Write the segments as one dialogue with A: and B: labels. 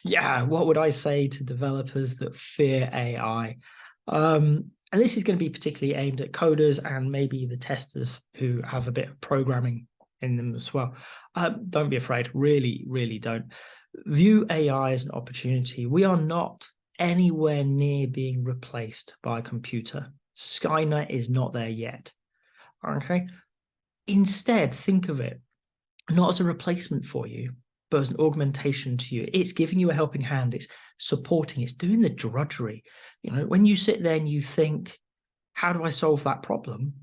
A: Yeah, what would I say to developers that fear AI? And this is going to be particularly aimed at coders and maybe the testers who have a bit of programming in them as well. Don't be afraid. Really, really don't. View AI as an opportunity. We are not anywhere near being replaced by a computer. Skynet is not there yet. Okay. Instead, think of it not as a replacement for you, but as an augmentation to you. It's giving you a helping hand. It's supporting. It's doing the drudgery. You know, when you sit there and you think, how do I solve that problem?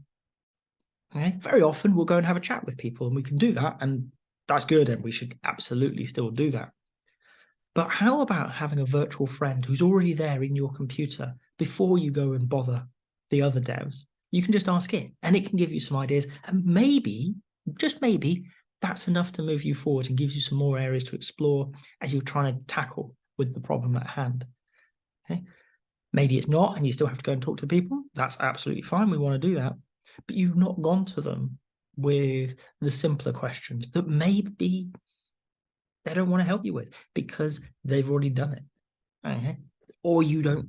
A: Okay, very often we'll go and have a chat with people and we can do that. And that's good. And we should absolutely still do that. But how about having a virtual friend who's already there in your computer before you go and bother the other devs? You can just ask it and it can give you some ideas. And maybe, just maybe, that's enough to move you forward and gives you some more areas to explore as you're trying to tackle with the problem at hand. Okay? Maybe it's not, and you still have to go and talk to the people. That's absolutely fine. We want to do that. But you've not gone to them with the simpler questions that maybe they don't want to help you with because they've already done it. Okay? Or you don't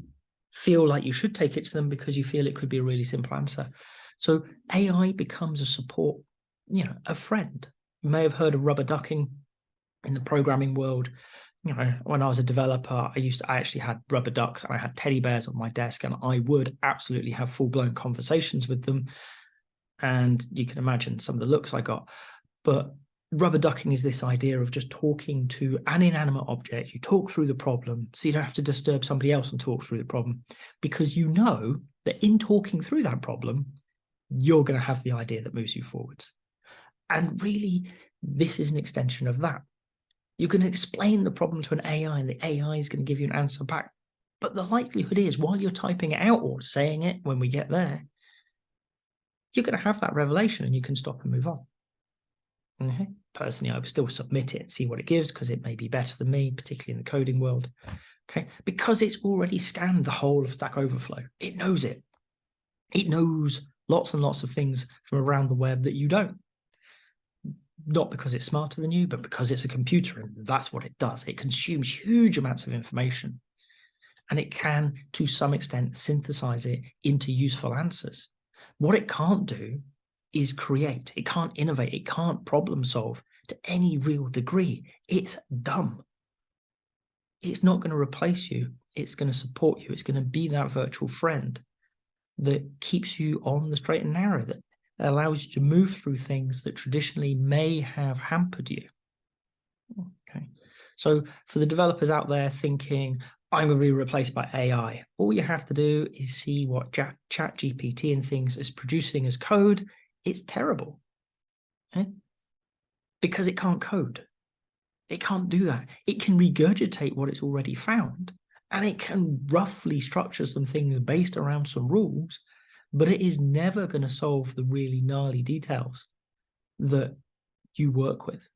A: feel like you should take it to them because you feel it could be a really simple answer. So AI becomes a support, a friend. You may have heard of rubber ducking in the programming world. When I was a developer, I actually had rubber ducks and I had teddy bears on my desk, and I would absolutely have full-blown conversations with them. And you can imagine some of the looks I got. But rubber ducking is this idea of just talking to an inanimate object. You talk through the problem so you don't have to disturb somebody else and talk through the problem, because you know that in talking through that problem, you're going to have the idea that moves you forwards. And really, this is an extension of that. You can explain the problem to an AI and the AI is going to give you an answer back. But the likelihood is, while you're typing it out or saying it when we get there, you're going to have that revelation and you can stop and move on. Okay. Personally, I would still submit it and see what it gives because it may be better than me, particularly in the coding world. Okay. Because it's already scanned the whole of Stack Overflow. It knows it. It knows lots and lots of things from around the web that you don't. Not because it's smarter than you, but because it's a computer, and that's what it does. It consumes huge amounts of information, and it can, to some extent, synthesize it into useful answers. What it can't do is create. It can't innovate. It can't problem solve to any real degree. It's dumb. It's not going to replace you. It's going to support you. It's going to be that virtual friend that keeps you on the straight and narrow, that allows you to move through things that traditionally may have hampered you. Okay. So for the developers out there thinking, I'm going to be replaced by AI, all you have to do is see what CHAT GPT and things is producing as code. It's terrible. Okay? Because it can't code. It can't do that. It can regurgitate what it's already found, and it can roughly structure some things based around some rules, but it is never going to solve the really gnarly details that you work with.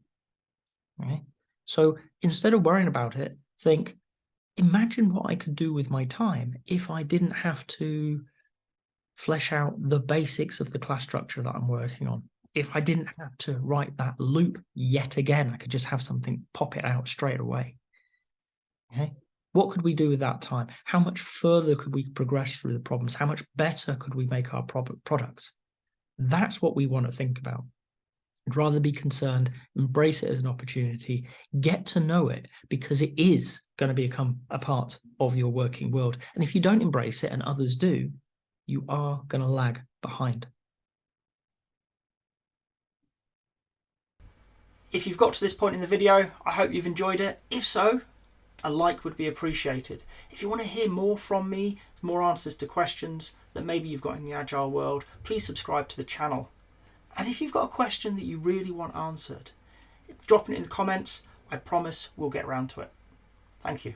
A: Right? So instead of worrying about it, think, imagine what I could do with my time if I didn't have to flesh out the basics of the class structure that I'm working on. If I didn't have to write that loop yet again, I could just have something pop it out straight away. Okay? What could we do with that time? How much further could we progress through the problems? How much better could we make our products? That's what we want to think about. I'd rather be concerned, embrace it as an opportunity, get to know it, because it is going to become a part of your working world. And if you don't embrace it and others do, you are going to lag behind. If you've got to this point in the video, I hope you've enjoyed it. If so, a like would be appreciated. If you want to hear more from me, more answers to questions that maybe you've got in the Agile world, please subscribe to the channel. And if you've got a question that you really want answered, drop it in the comments. I promise we'll get around to it. Thank you.